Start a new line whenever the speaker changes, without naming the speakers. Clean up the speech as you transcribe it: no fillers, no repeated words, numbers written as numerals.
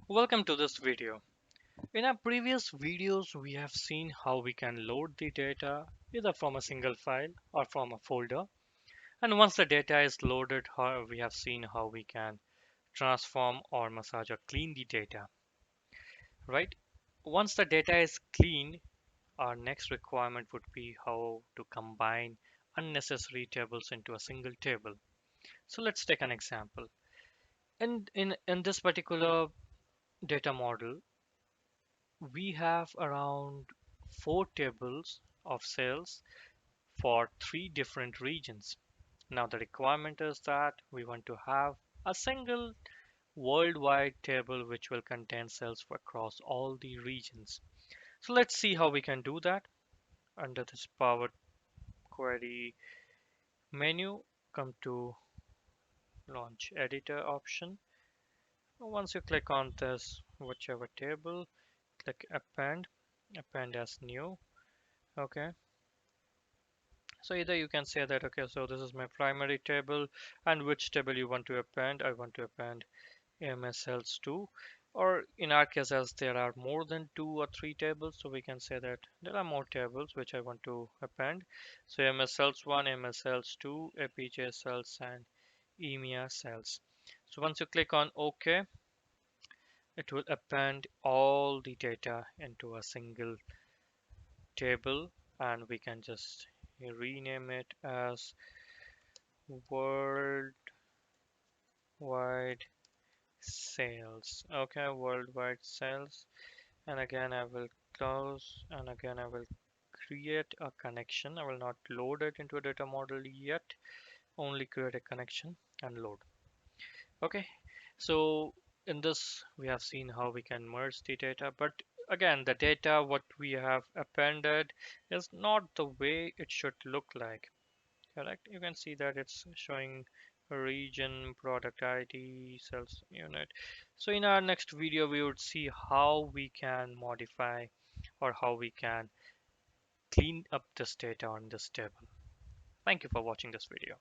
Welcome to this video. In our previous videos, we have seen how we can load the data either from a single file or from a folder. And once the data is loaded, we have seen how we can transform or massage or clean the data, right? Once the data is clean, our next requirement would be how to combine unnecessary tables into a single table. So let's take an example. In this particular data model, we have around 4 tables of sales for 3 different regions. Now, the requirement is that we want to have a single worldwide table which will contain sales for across all the regions. So, let's see how we can do that. Under this Power Query menu, come to Launch Editor option. Once you click on this, whichever table, click Append as new. Okay, so either you can say that, okay, so this is my primary table, and which table you want to append. I want to append AMSLs 2, or in our case, as there are more than 2 or 3 tables, so we can say that there are more tables which I want to append. So AMSLs 1, AMSLs 2, APJ cells, and EMEA cells. So once you click on OK, it will append all the data into a single table, and we can just rename it as worldwide sales. Okay, worldwide sales. And again, I will close, and again, I will create a connection. I will not load it into a data model yet, only create a connection and load. Okay, so in this, we have seen how we can merge the data, but again, the data what we have appended is not the way it should look like. Correct. You can see that it's showing region, product ID, sales unit. So in our next video, we would see how we can modify or how we can clean up this data on this table. Thank you for watching this video.